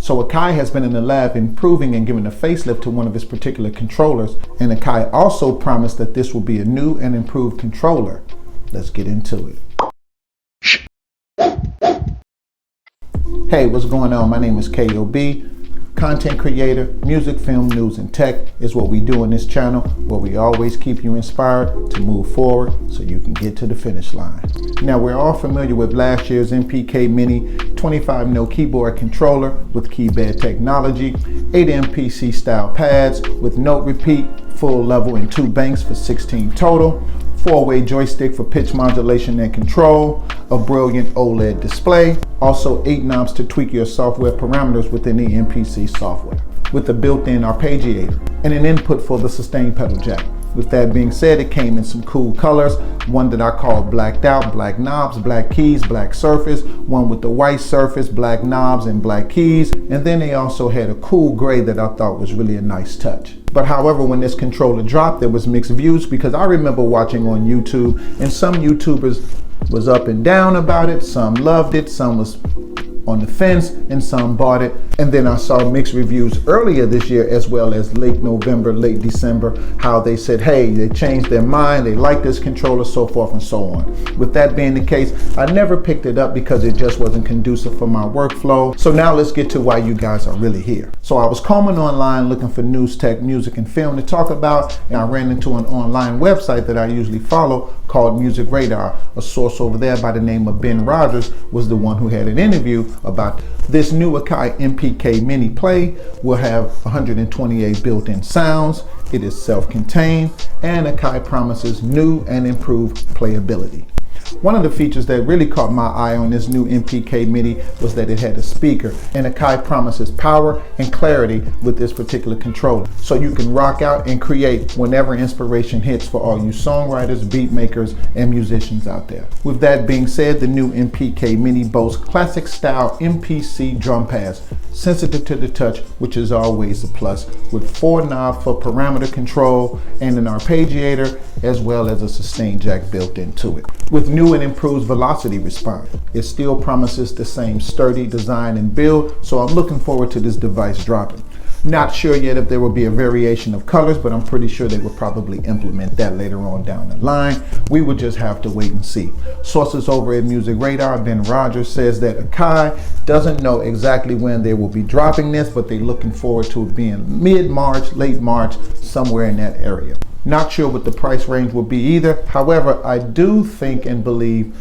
So AKAI has been in the lab improving and giving a facelift to one of its particular controllers, and AKAI also promised that this will be a new and improved controller. Let's get into it. Hey, what's going on? My name is Kahyoh Be. Content creator, music, film, news, and tech is what we do on this channel, where we always keep you inspired to move forward so you can get to the finish line. Now, we're all familiar with last year's MPK Mini 25-note keyboard controller with keybed technology, 8 MPC style pads with note repeat, full level and 2 banks for 16 total, 4-way joystick for pitch modulation and control, a brilliant OLED display, also 8 knobs to tweak your software parameters within the MPC software, with a built-in arpeggiator and an input for the sustain pedal jack. With that being said, it came in some cool colors, one that I called blacked out, black knobs, black keys, black surface, one with the white surface, black knobs, and black keys, and then they also had a cool gray that I thought was really a nice touch. But however, when this controller dropped, there was mixed views, because I remember watching on YouTube, and some YouTubers was up and down about it, some loved it, some was on the fence, and some bought it. And then I saw mixed reviews earlier this year, as well as late November, late December, how they said, hey, they changed their mind, they like this controller, so forth and so on. With that being the case, I never picked it up because it just wasn't conducive for my workflow. So now let's get to why you guys are really here. So I was combing online looking for news, tech, music, and film to talk about, and I ran into an online website that I usually follow called Music Radar. A source over there by the name of Ben Rogers was the one who had an interview about this new AKAI MPK Mini Play. Will have 128 built-in sounds. It is self-contained, and AKAI promises new and improved playability. One of the features that really caught my eye on this new MPK Mini was that it had a speaker, and AKAI promises power and clarity with this particular controller. So you can rock out and create whenever inspiration hits for all you songwriters, beat makers, and musicians out there. With that being said, the new MPK Mini boasts classic style MPC drum pads, sensitive to the touch, which is always a plus, with 4 knobs for parameter control and an arpeggiator, as well as a sustain jack built into it. With new and improved velocity response, it still promises the same sturdy design and build, so I'm looking forward to this device dropping. Not sure yet if there will be a variation of colors, but I'm pretty sure they will probably implement that later on down the line. We will just have to wait and see. Sources over at Music Radar, Ben Rogers, says that AKAI doesn't know exactly when they will be dropping this, but they're looking forward to it being mid-March, late March, somewhere in that area. Not sure what the price range will be either. However, I do think and believe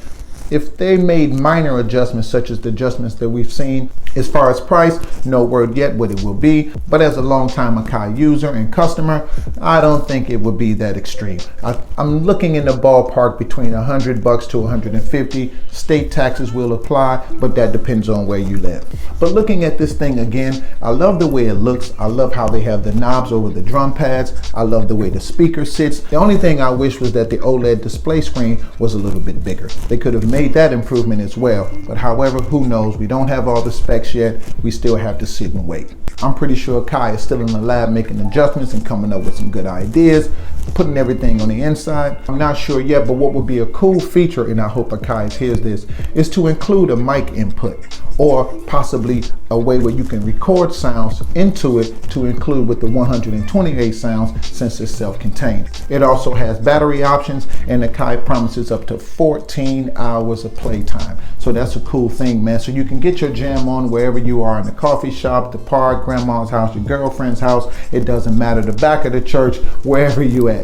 if they made minor adjustments, such as the adjustments that we've seen, as far as price, no word yet what it will be, but as a long-time AKAI user and customer, I don't think it would be that extreme. I'm looking in the ballpark between $100 to $150. State taxes will apply, but that depends on where you live. But looking at this thing again, I love the way it looks. I love how they have the knobs over the drum pads. I love the way the speaker sits. The only thing I wish was that the OLED display screen was a little bit bigger. They could have made that improvement as well, but however, who knows? We don't have all the specs yet. We still have to sit and wait. I'm pretty sure AKAI is still in the lab making adjustments and coming up with some good ideas, putting everything on the inside. I'm not sure yet, but what would be a cool feature, and I hope AKAI hears this, is to include a mic input, or possibly a way where you can record sounds into it to include with the 128 sounds, since it's self-contained. It also has battery options, and AKAI promises up to 14 hours of playtime. So that's a cool thing, man. So you can get your jam on wherever you are, in the coffee shop, the park, grandma's house, your girlfriend's house. It doesn't matter, the back of the church, wherever you at.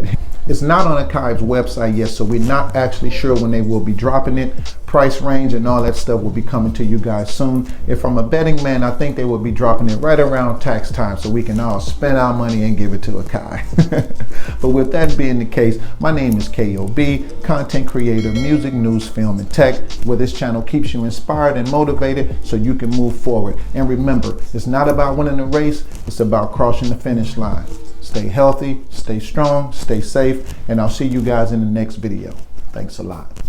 It's not on AKAI's website yet, so we're not actually sure when they will be dropping it. Price range and all that stuff will be coming to you guys soon. If I'm a betting man, I think they will be dropping it right around tax time, so we can all spend our money and give it to AKAI. But with that being the case, my name is Kahyoh Be, content creator, music, news, film, and tech, where this channel keeps you inspired and motivated so you can move forward. And remember, it's not about winning the race, it's about crossing the finish line. Stay healthy, stay strong, stay safe, and I'll see you guys in the next video. Thanks a lot.